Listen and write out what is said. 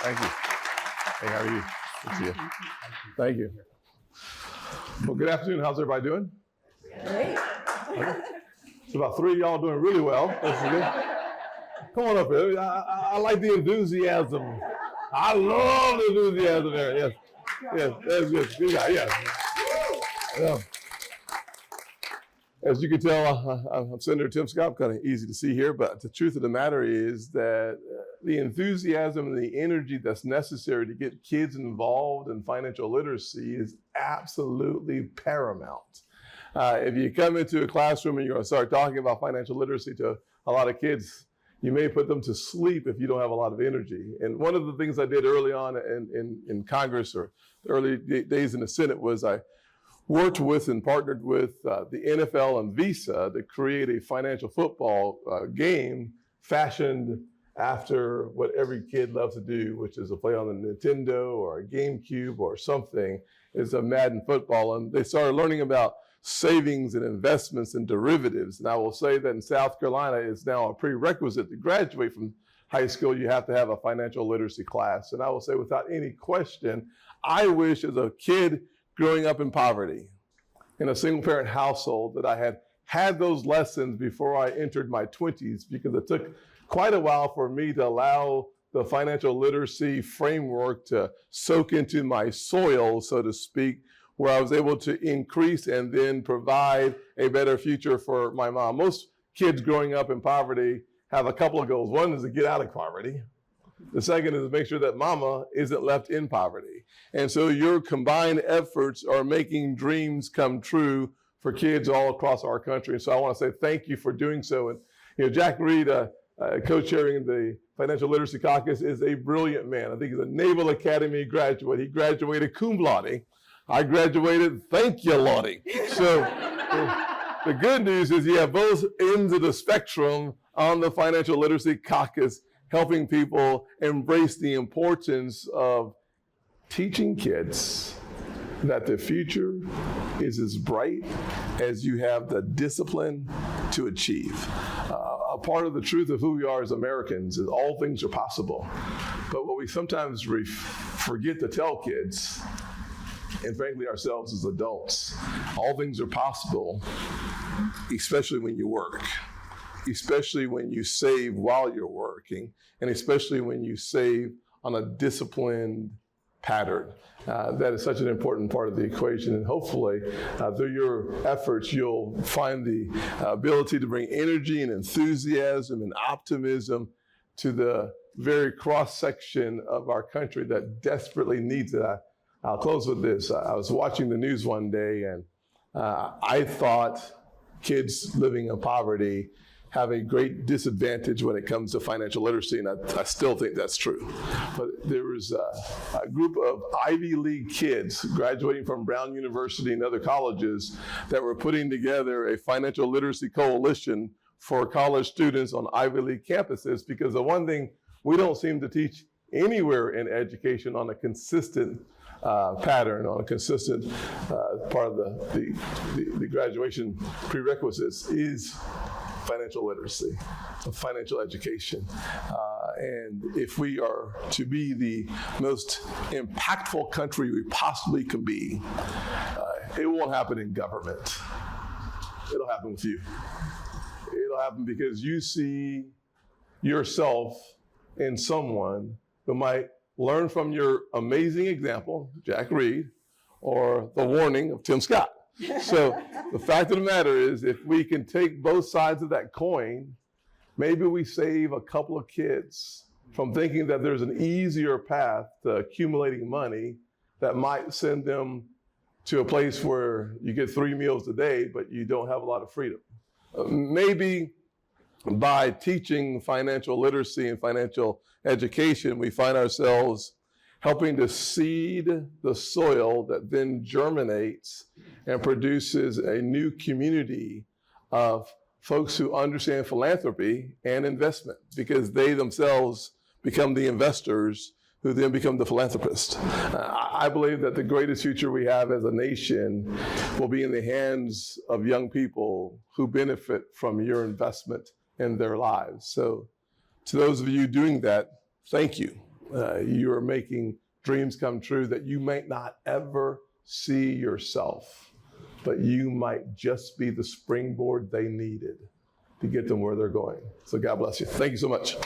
Thank you. Hey, how are you? Good to see you. Thank you. Well, good afternoon. How's everybody doing? Great. It's about 3 of y'all doing really well. That's good. Come on up here. I like the enthusiasm. I love the enthusiasm there. Yes. Yes, that's good. Good guy. Yes. Yeah. As you can tell, I'm Senator Tim Scott. Kind of easy to see here, but the truth of the matter is that the enthusiasm and the energy that's necessary to get kids involved in financial literacy is absolutely paramount. If you come into a classroom and you're going to start talking about financial literacy to a lot of kids, you may put them to sleep if you don't have a lot of energy. And one of the things I did early on in Congress, or the early days in the Senate, was I worked with and partnered with the NFL and Visa to create a financial football game fashioned after what every kid loves to do, which is to play on a Nintendo or a GameCube or something. It's a Madden football. And they started learning about savings and investments and derivatives. And I will say that in South Carolina, it's now a prerequisite to graduate from high school. You have to have a financial literacy class. And I will say without any question, I wish as a kid growing up in poverty in a single parent household that I had those lessons before I entered my 20s, because it took quite a while for me to allow the financial literacy framework to soak into my soil, so to speak, where I was able to increase and then provide a better future for my mom. Most kids growing up in poverty have a couple of goals. One is to get out of poverty. The second is to make sure that mama isn't left in poverty. And so your combined efforts are making dreams come true for kids all across our country. And so I want to say thank you for doing so. And Jack Reed, co-chairing the Financial Literacy Caucus, is a brilliant man. I think he's a Naval Academy graduate. He graduated cum laude. I graduated thank you, Lottie. So the good news is you have both ends of the spectrum on the Financial Literacy Caucus, helping people embrace the importance of teaching kids that the future is as bright as you have the discipline to achieve. A part of the truth of who we are as Americans is all things are possible. But what we sometimes forget to tell kids, and frankly ourselves as adults, all things are possible, especially when you work. Especially when you save while you're working, and especially when you save on a disciplined pattern. That is such an important part of the equation, and hopefully through your efforts you'll find the ability to bring energy and enthusiasm and optimism to the very cross-section of our country that desperately needs it. I'll close with this. I was watching the news one day, and I thought kids living in poverty have a great disadvantage when it comes to financial literacy, and I still think that's true. But there was a group of Ivy League kids graduating from Brown University and other colleges that were putting together a financial literacy coalition for college students on Ivy League campuses, because the one thing we don't seem to teach anywhere in education on a consistent pattern, on a consistent part of the graduation prerequisites is financial literacy, financial education. And if we are to be the most impactful country we possibly can be, it won't happen in government. It'll happen with you. It'll happen because you see yourself in someone who might learn from your amazing example, Jack Reed, or the warning of Tim Scott. So the fact of the matter is, if we can take both sides of that coin, maybe we save a couple of kids from thinking that there's an easier path to accumulating money that might send them to a place where you get 3 meals a day, but you don't have a lot of freedom. Maybe by teaching financial literacy and financial education, we find ourselves helping to seed the soil that then germinates and produces a new community of folks who understand philanthropy and investment, because they themselves become the investors who then become the philanthropists. I believe that the greatest future we have as a nation will be in the hands of young people who benefit from your investment in their lives. So to those of you doing that, thank you. You are making dreams come true that you may not ever see yourself, but you might just be the springboard they needed to get them where they're going. So God bless you. Thank you so much.